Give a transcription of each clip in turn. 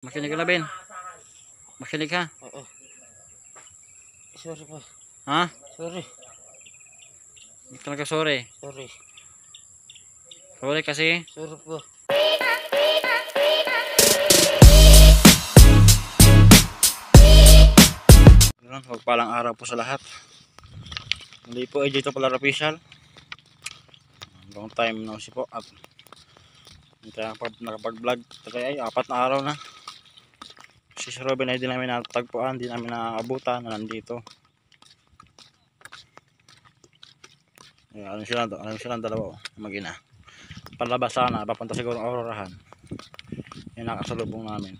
Makinig ka na, Ben. Makinig ka. Oo. Sorry po. Ha? Sorry. Hindi talaga sorry. Sorry. Sorry kasi. Sorry po. Huwag palang araw po sa lahat. Hindi po ay dito pala official. Long time no si po at nakapag-vlog. Kaya ay 4 na araw na. Si Sir Robin ay di namin natagpuan, di namin naaabutan na nandito. Ano silang dalawa mag-ina. Palabas sana, papunta siguro ng Aurorahan. Yung nakasalubong namin.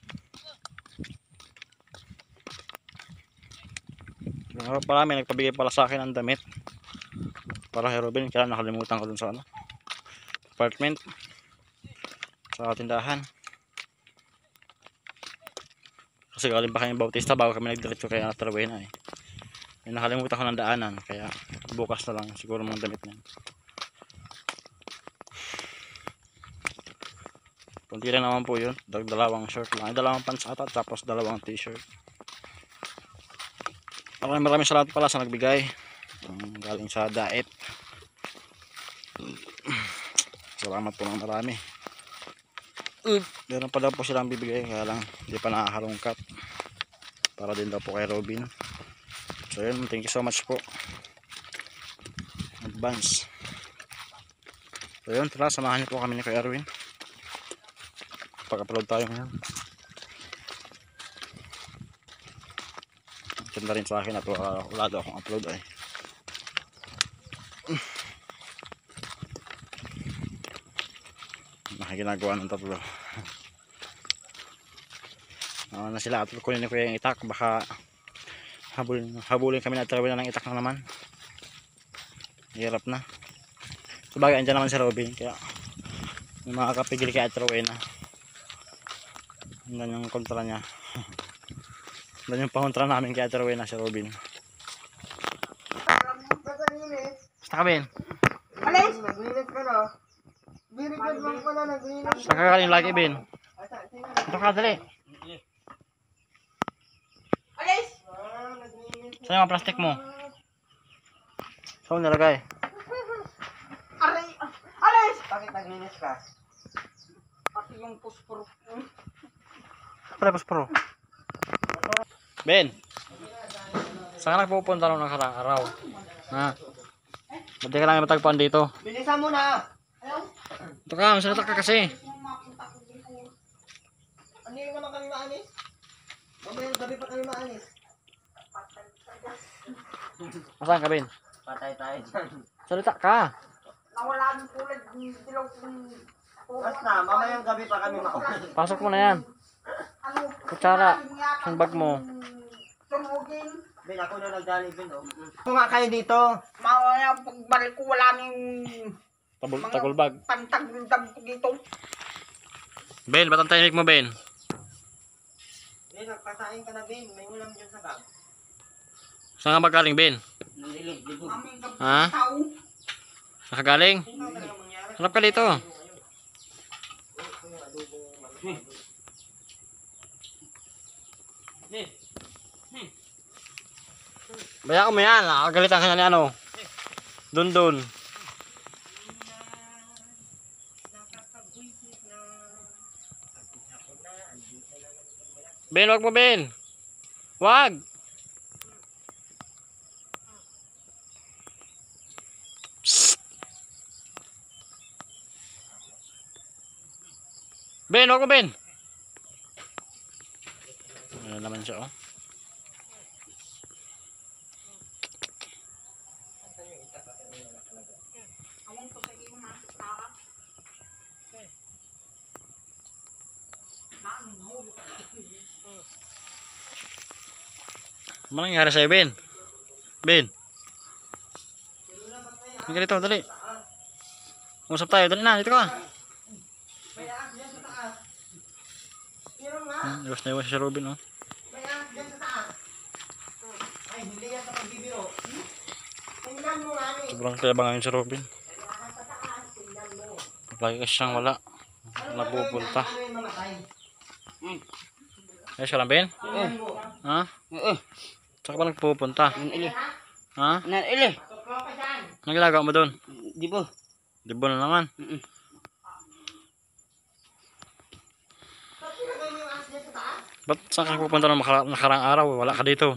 Parami nagpabigay pala sa akin ng damit para kay Robin, kaya nakalimutan ko dun sa apartment sa tindahan kasi galing pa kami Bautista bago kami nagdiretso kay Anatrabuena nakalimutan ko ng daanan kaya bukas na lang siguro mga damit na kunti lang naman po yun, dalawang shirt lang, dalawang pants ata tapos dalawang t-shirt. Maraming salamat pala sa nagbigay galing sa Daet. Salamat po ng marami. Meron pa daw po silang bibigay kaya lang hindi pa nakaharungkat para din daw po kay Robin. So yun, thank you so much po advance. So yun, tara samahan niyo po kami ni Kuya Erwin pag-upload tayo ngayon. Ganda rin sa akin at wala daw akong upload ay. Ginagawa ng tatlo. Na sila at kunin ko yung itak, baka habulin kami na Anatrabuena ng itak na naman. Hirap na. Sabagay andyan naman si Robin kaya may makakapigil kay Anatrabuena. Andyan yung kontra niya. Andyan yung pangontra namin kay Anatrabuena si Robin. Basta ka, Ben. Alis! Naglinis ka na. Birigod lang pala naglinis. Saan ka galing lagi, Ben? Ito ka, dali. Alis! Saan yung mga plastic mo? Saan nilagay? Aray! Alis! Bakit naglinis ka? Pati yung pusporo. Pala, pusporo. Ben! Saan ka nagpupunta nung nakarang araw? Ha? Ba't di ka lang matagpuan dito? Bilisan mo na! Ito ka, masalita ka kasi. Ano yung naman kami maanis? Mamayang gabi pa kami maanis. Saan ka, Ben? Patay tayo dyan. Salita ka. Nawala ng tulad ng dilaw kong... Basta, mamayang gabi pa kami maanis. Pasok mo na yan. Kutsara. Ang bag mo. Tumugin. Ben, ako na nagdali, Ben, oh. Kung nga kayo dito. Mamaya, pagbalik ko, wala nang... Tagulbag. Pantaguldag ko dito. Ben, ba't ang tahimik mo, Ben? Ben, nagpasain ka na, Ben. May ulam dyan sa bag. Saan ka magaling, Ben? Nalilig, ligo. Ha? Saan ka galing? Harap ka dito. Bayaan mo yan. Nakagalitan ka na ni ano. Dun. Ben, wag mo, Ben. Wag. Psst. Ben, wag mo, Ben. Ano naman siya, oh. Ano nangyari sa'yo, Ben? Ben? Hindi ka dito, dali. Usap tayo, dali na, dito ka. Iwas na iwas si Robin, oh. Sobrang kalabangan si Robin. Lagi kasi siyang wala. Napupunta. Ayos ka lang, Ben? Ha? Saan ka ba nagpupunta? Ha? Anong ginagawa mo doon? Dibo. Dibo na naman. Ba't saan ka pupunta ng nakarang araw? Wala ka dito.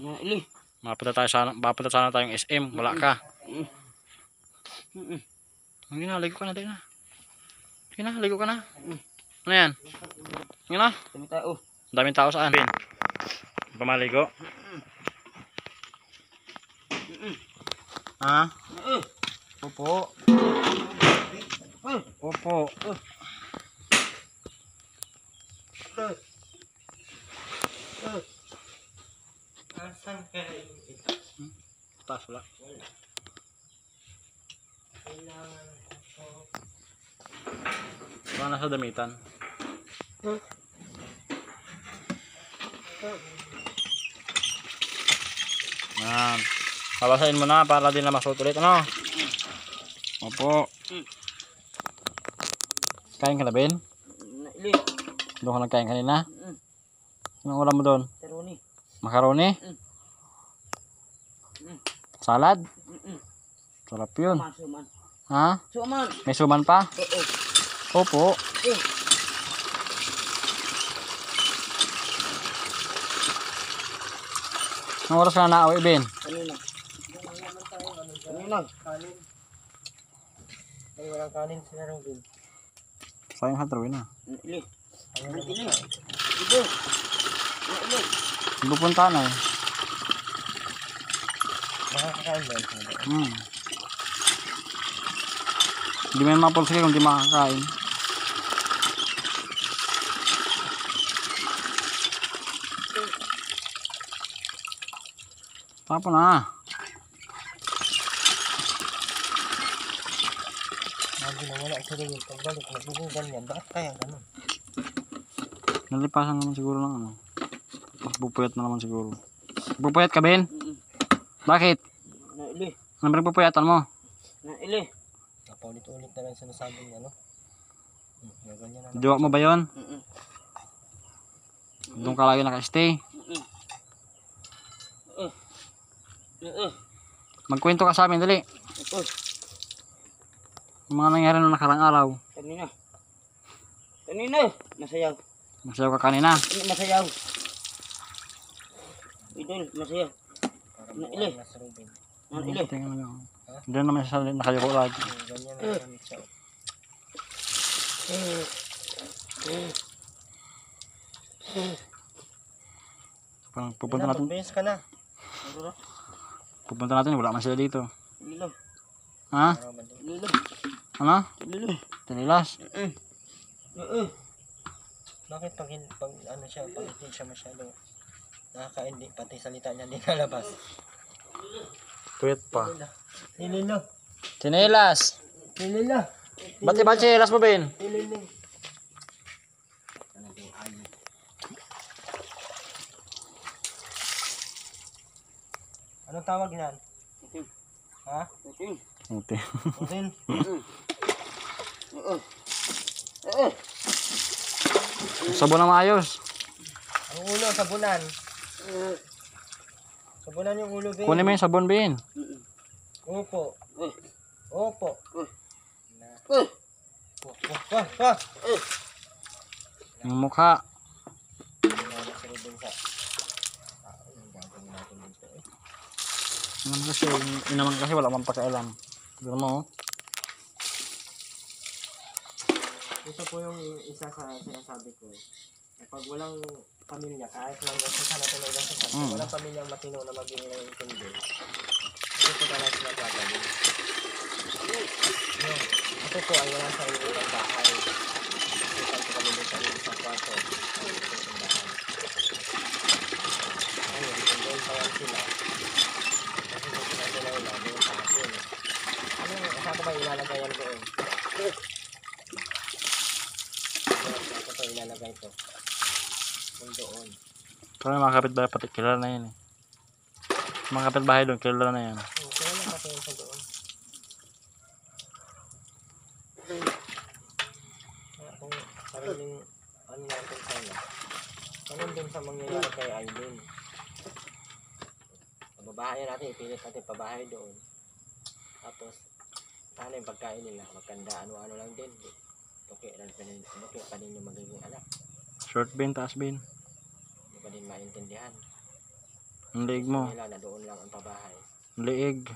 Mapunta sana tayong SM. Wala ka. Hindi na, ligo ka na din na. Sige na, ligo ka na. Ano yan? Sige na. Daming tao saan? Pamaligo. Ha? Opo. Opo. Taas wala. Baka nasa damitan. Yan. Babasahin mo na para din na masuot ulit. Ano? Opo. Kain ka na, Ben? Doon ka nagkain kanina? Anong ulam mo doon? Macaroni? Salad? Sarap yun. Ha? May suman pa? Opo. Anong oras ka na nauwi, Ben? Ay, walang kanin sila rin din. Sayang hatrawin na. Pupunta na eh. Makakakain ba? Hindi may mapulsige kung di makakain. Tapo na. Lagi na wala sila yung pagbalik. Nagbubugan yan. Bakit kaya ganun? Nalipasan naman siguro ng ano. Bupuyat na naman siguro. Bupuyat ka, Ben? Bakit? Ano ba nagpupuyatan mo? Napaulit-ulit na lang sinasabing ano. Ganyan na lang. Diwa mo ba yun? Doon ka lagi naka-stay. Magkwento ka sa amin, dali. Yung mga nangyari nung nakarang araw. Kanina. Masayaw. Masayaw ka kanina. Masayaw. Idol, masayaw. Tingnan mo lang. Hindi naman siya nakayuko lagi. Ganyan na lang siya. Parang pupunta natin. Pagbilis ka na. Pupunta natin, wala man sila dito. Ha? Ano? Tinilas. Bakit pag ano siya, pag hindi siya masyado nakakaindi, pati salita niya hindi nalabas. Tuyot pa. Nililo. Tinilas. Nililo. Ba't iba tinilas mo, Ben? Nililo. Anong tawag niyan? Ha? Okay. Utin? Sabon na maayos. Ang ulo, sabunan. Sabunan yung ulo, Ben. Kunin mo yung sabon, Ben. Opo. Opo. Yung mukha. Inaman kasi wala man pakialam. Gano'n mo, oh. Ito po yung isa sa sinasabi ko. Pag walang pamilya, kahit lang sa natin ng gasasal, walang pamilyang matino na maging intindi. Ito po talaga sila gagawin. Ito po ay walang sarili ng bahay. Ito po kami dito sa kwarto. Ayun, kung doon pa yan sila. Kasi kung sila sila doon sa akin. Saan ko ba ilalagay yan doon? Saan ko ito ilalagay ito? Kung doon. Pero mga kapitbahay pati kilala na yan eh. Mga kapitbahay doon kilala na yan. Kaya lang kasi yun sa doon. Kaya kung sariling ano natin sana. Ganun din sa mangyayari kay Aileen. Pababahayan natin, ipilit natin pabahay doon. Tapos, sana yung pagkain nila, magkanda, ano-ano lang din. Okay pa din yung magiging anak. Short bin, taas bin. Hindi pa din maintindihan. Ang liig mo. Nila na doon lang ang pabahay. Liig.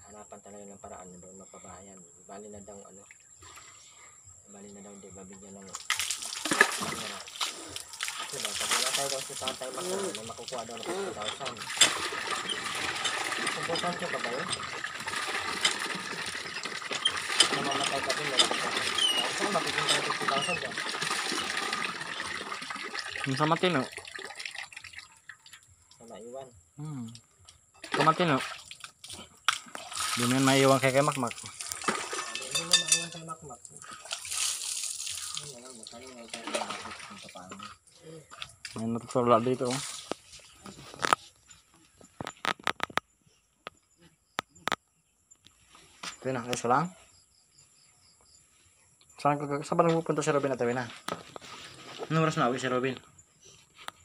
Hanapan talaga ng paraan na doon magpabahayan. Bali na daw hindi babigyan ng pera. Kasi daw, pag wala tayo daw si Tatay Mac, may makukuha daw ng 50,000. Subukan ko ka ba yun? Namamatay ka din, wala ka. Saan mapiging tayo 50,000 dyan? Yung sa matino. Sa naiwan. Sa matino. Hindi mo yan maiiwan kay Makmak. Hindi na maiwan kay Makmak. Ano na lang, matali na tayo na bakit kung paano. May natutulala dito. Ito na, ayos ka lang. Saan ba nagpupunta si Robin at Tawin na? Anong oras na uwi si Robin?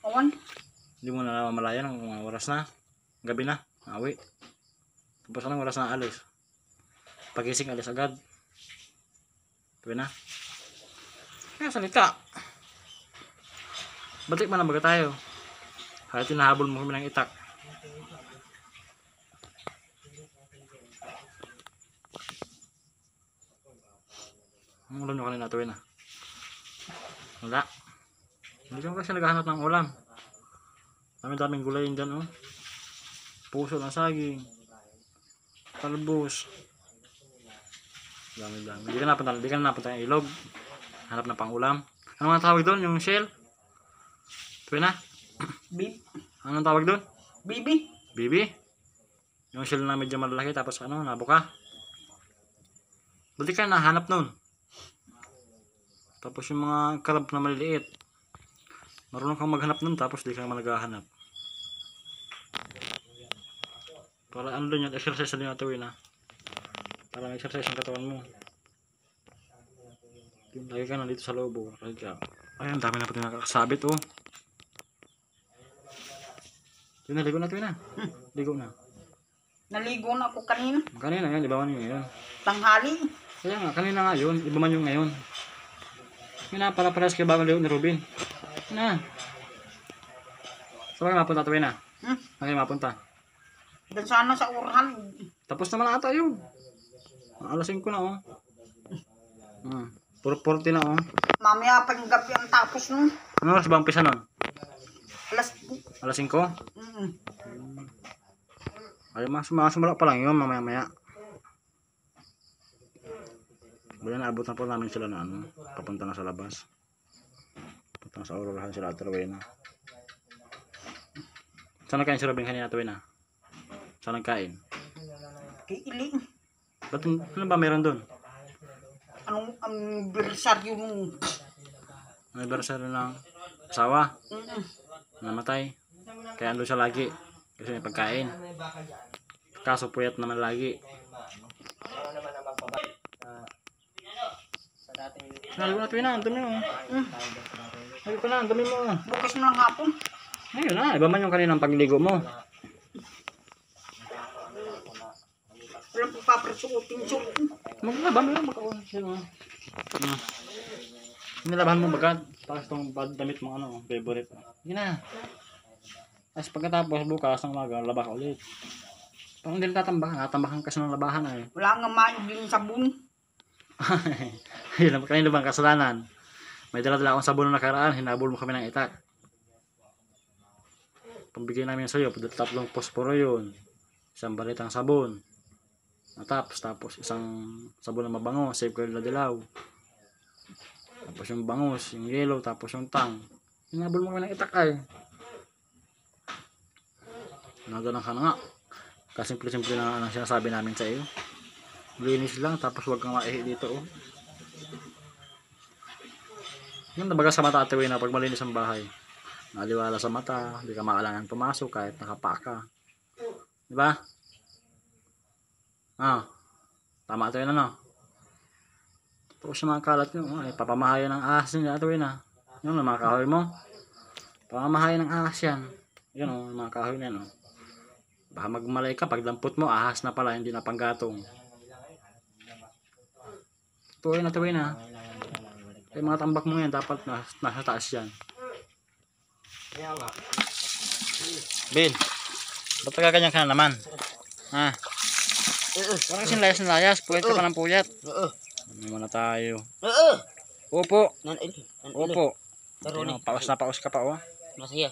Awan. Hindi mo na namamalayan ang mga oras na. Gabi na, awi. Tapos anong oras na alis? Pagising alis agad. Tawin na. Kaya salita. Batik man ang baga tayo. Kahit hinahabol mo kami ng itak. Ang ulam nyo kanina Tawin na? Wala. Hindi kami kasi naghahanap ng ulam. Daming gulay dyan oh. Puso ng saging. Talbos. Dami. Hindi ka napunta ng ilog. Hanap na pang ulam. Ano nga tawag doon? Yung shell? Tawin na? Beef. Anong tawag doon? Bibi. Bibi? Yung shell na medyo malaki tapos ano, nabuka. Buti ka nahanap nun. Tapos yung mga crab na maliliit. Marunong kang maghanap nun tapos di ka naghahanap. Para ano din yan, exercise din natin na. Para mag-exercise ang katawan mo. Lagi ka nandito sa loob. Ay, ang dami na pati nakakasabit oh. Ligo na Tawin na. Ligo na. Naligo na ako kanina. Kanina yan, iba man yung ngayon. Tanghali. Kaya nga, kanina nga yun, iba man yung ngayon. Yun na, para paras kayo bagong ligo ni Robin. Yun na. Saan kayo mapunta Tawin na? Saan kayo mapunta? Doon sana sa Urhan. Tapos naman ata yun. Alas 5 na oh. Puro 40 na oh. Mamaya pa yung gabi ang tapos nun. Ano oras ba ang pisa nun? Alas 5? mm. Ay, masumala pa lang yun mamaya. Bali naabot na po namin sila na ano, papunta na sa labas. Papunta na sa Aurorahan sila at Tawin na. Saan nagkain si Robin kanina Tawin na? Saan nagkain? Kiiling. Ba't ano ba meron doon? Anong anibersaryo nung Anniversary ng asawa? mm. Namatay. Kaya ando siya lagi. Kasi may pagkain. Kaso puyat naman lagi. Ano naman ang magpabahay? Sa dating Naligo na Tawin na, ang dumi mo. Naligo na, ang dumi mo. Bukas mo lang hapon. Ayun na, iba man yung kaninang pagligo mo. Walang papaprasuotin siya. Maglaban mo lang, magkaon siya no. Nilabahan mo bagad. Tapos itong damit mo ano, favorite. Sige na. Tapos pagkatapos bukas ng umaga, labas ka ulit. Parang hindi tatambakan. Natambakan kasi ng labahan eh. Wala nga maibling sabon. Yun, kanina bang kasalanan? May dala-dala akong sabon na nakaraan, hinabol mo kami ng itak. Pambigay namin sa'yo, 3 posporo yun. Isang balitang sabon. Tapos isang sabon na mabango, save ko na dilaw. Tapos yung bangus, yung yellow, tapos yung tang. Hinabol mo kami ng itak ay. Nagalang ka na nga. Kasimple-simple na ang sinasabi namin sa iyo. Linis lang, tapos huwag kang maihi dito oh. Yung nabaga sa mata Tawin na pag malinis ang bahay. Naliwala sa mata, hindi ka makailangan pumasok kahit nakapaka. Diba? Tama Tawin na no. Tapos yung mga kalat nyo, papamahayan ng ahas nyo Tawin na. Yung mga kahoy mo. Pamamahay ng ahas yan. Yan o, mga kahoy na yan o. Baka magmalay ka, pag dampot mo, ahas na pala, hindi na panggatong. Tuwin na. Yung mga tambak mo yan, dapat nasa taas yan. Kaya nga. Ben, ba't kaganyan ka na naman? Ha? Parang kasing layas na layas, puyat ka pa ng puyat. Ano muna tayo? Opo. Opo. Ano, paus na paus ka pa oh. Masaya.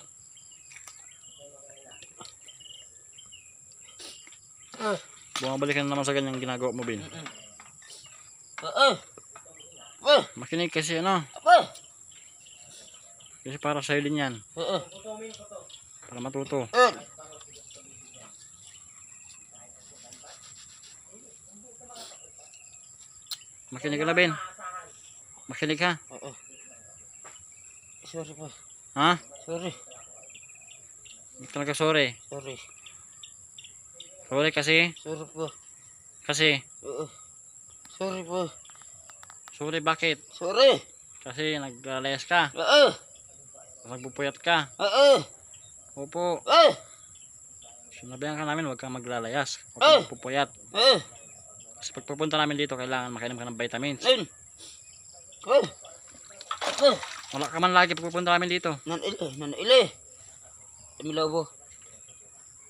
Bumabalik ka na naman sa ganyang ginagawa mo, Ben. Makinig kasi ano. Kasi para sa'yo din yan. Para matuto. Makinig ka na, Ben. Makinig ka. Sorry po. Ha? Sorry. Hindi talaga sorry. Sorry. Sorry kasi. Sorry po. Kasi. Sorry po. Sorry bakit? Sorry. Kasi naglayas ka. Nagbupuyat ka. Opo. Sinabihan ka namin huwag kang maglalayas. Huwag kang magpupuyat. Kasi pagpupunta namin dito kailangan makainom ka ng vitamins. Wala ka man lagi pagpupunta namin dito. Nanili. Emilobo.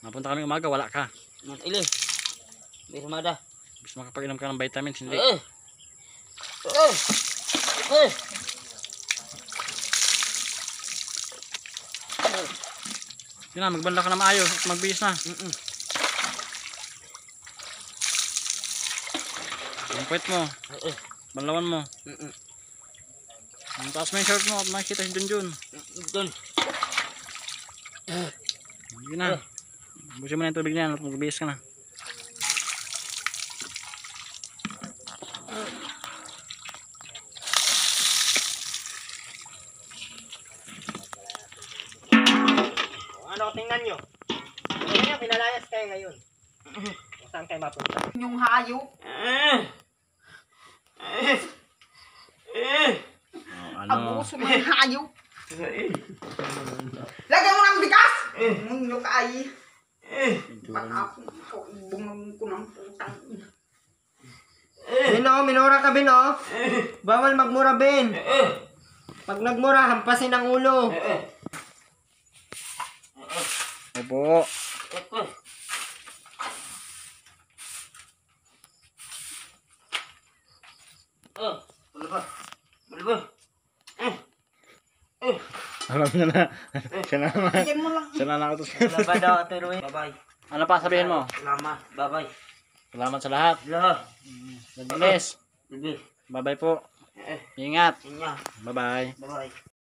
Napunta kami umaga, wala ka. Nanili. Birmada. Bis makapag-inom ka ng vitamins, hindi. Yun na, magbanda ka na maayos at magbihis na. Yung puwet mo, banlawan mo. Ang taas mo yung shirt mo at makikita si Junjun. Yun na. Busin mo na yung tubig na yan at magbihis ka na. Ano, tingnan nyo. Ngayon, pinalayas kayo ngayon. Saan kayo mapunta? Yung hayop. Ano? Abuso ng hayop. Lagyan mo ng bigas. Munyo ka ay. Patapon ko. Bumang ko ng putang. Bino, minura ka, Bino. Bawal magmura, Ben. Pag nagmura, hampasin ang ulo. Opo. Alam niya na. Siya na naman. Lagyan mo lang. Siya na nakautos. Bye-bye. Ano pa sabihin mo? Salamat. Bye-bye. Salamat sa lahat. Lahat. God bless. Bibi. Bye-bye po. Ingat. Inya. Bye-bye. Bye-bye.